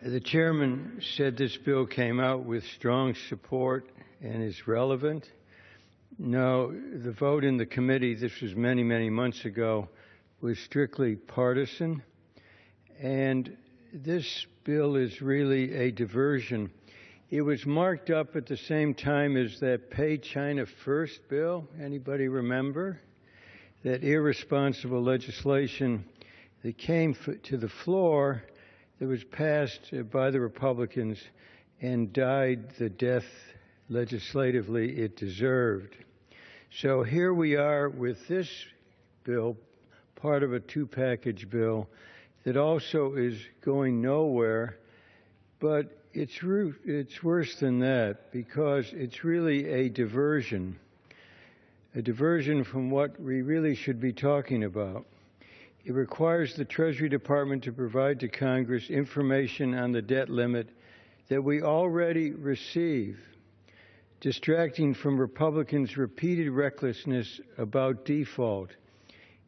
The chairman said this bill came out with strong support and is relevant. No, the vote in the committee, this was many, many months ago, was strictly partisan. And this bill is really a diversion. It was marked up at the same time as that Pay China First bill. Anybody remember? That irresponsible legislation that came to the floor that was passed by the Republicans and died the death legislatively it deserved. So here we are with this bill, part of a two-package bill that also is going nowhere, but it's worse than that because it's really a diversion from what we really should be talking about. It requires the Treasury Department to provide to Congress information on the debt limit that we already receive, distracting from Republicans' repeated recklessness about default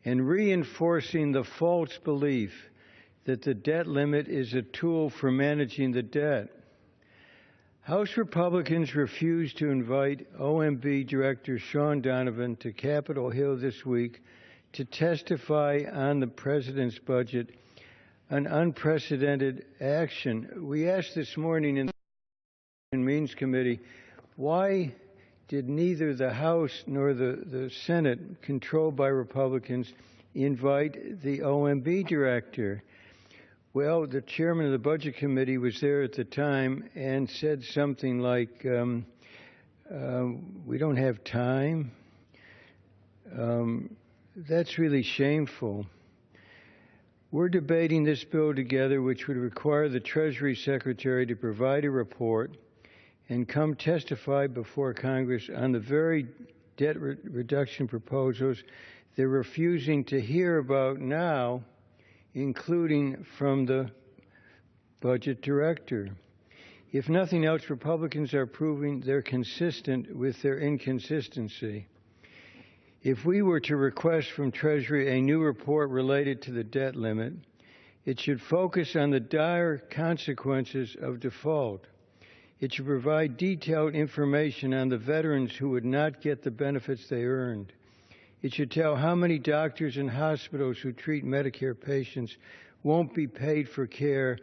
and reinforcing the false belief that the debt limit is a tool for managing the debt. House Republicans refused to invite OMB Director Sean Donovan to Capitol Hill this week to testify on the President's budget, an unprecedented action. We asked this morning in the Means Committee, why did neither the House nor the Senate, controlled by Republicans, invite the OMB Director? Well, the chairman of the Budget Committee was there at the time and said something like, we don't have time. That's really shameful. We're debating this bill together, which would require the Treasury Secretary to provide a report and come testify before Congress on the very debt reduction proposals they're refusing to hear about now, including from the budget director. If nothing else, Republicans are proving they're consistent with their inconsistency. If we were to request from Treasury a new report related to the debt limit, it should focus on the dire consequences of default. It should provide detailed information on the veterans who would not get the benefits they earned. It should tell how many doctors and hospitals who treat Medicare patients won't be paid for care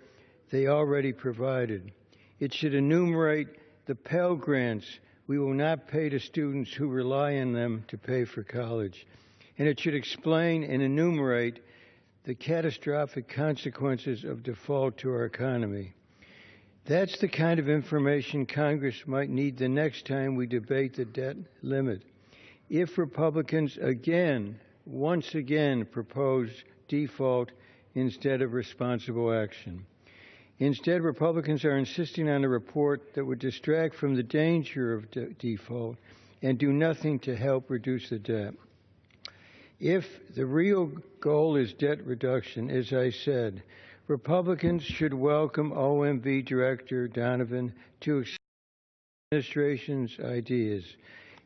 they already provided. It should enumerate the Pell Grants we will not pay to students who rely on them to pay for college. And it should explain and enumerate the catastrophic consequences of default to our economy. That's the kind of information Congress might need the next time we debate the debt limit. If Republicans once again propose default instead of responsible action. Instead, Republicans are insisting on a report that would distract from the danger of default and do nothing to help reduce the debt. If the real goal is debt reduction, as I said, Republicans should welcome OMB Director Donovan to explain the administration's ideas,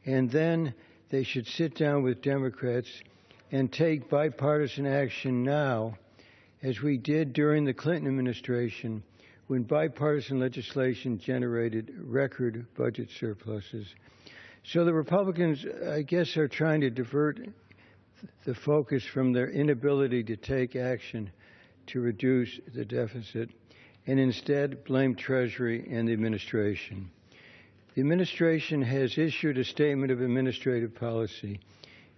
and then they should sit down with Democrats and take bipartisan action now, as we did during the Clinton administration when bipartisan legislation generated record budget surpluses. So the Republicans, I guess, are trying to divert the focus from their inability to take action to reduce the deficit and instead blame Treasury and the administration. The administration has issued a statement of administrative policy,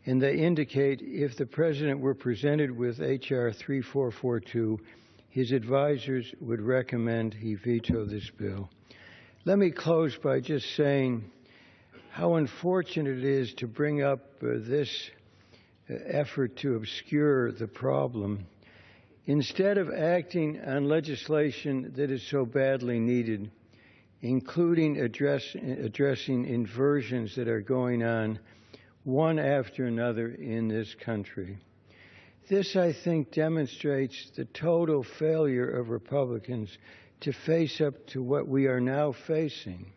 and they indicate if the President were presented with H.R. 3442, his advisors would recommend he veto this bill. Let me close by just saying how unfortunate it is to bring up this effort to obscure the problem. Instead of acting on legislation that is so badly needed, including addressing inversions that are going on one after another in this country. This, I think, demonstrates the total failure of Republicans to face up to what we are now facing.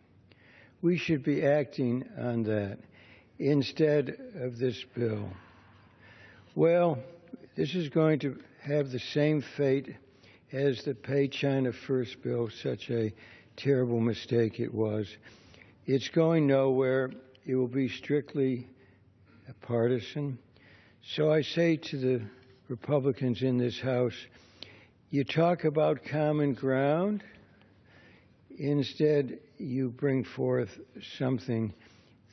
We should be acting on that instead of this bill. Well, this is going to have the same fate as the Pay China First bill, such a terrible mistake it was. It's going nowhere. It will be strictly partisan. So I say to the Republicans in this House, you talk about common ground. Instead, you bring forth something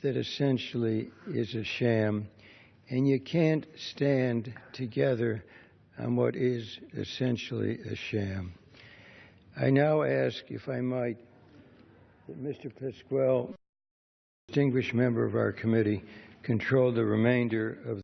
that essentially is a sham, and you can't stand together on what is essentially a sham. I now ask, if I might, that Mr. Pasquale, distinguished member of our committee, control the remainder of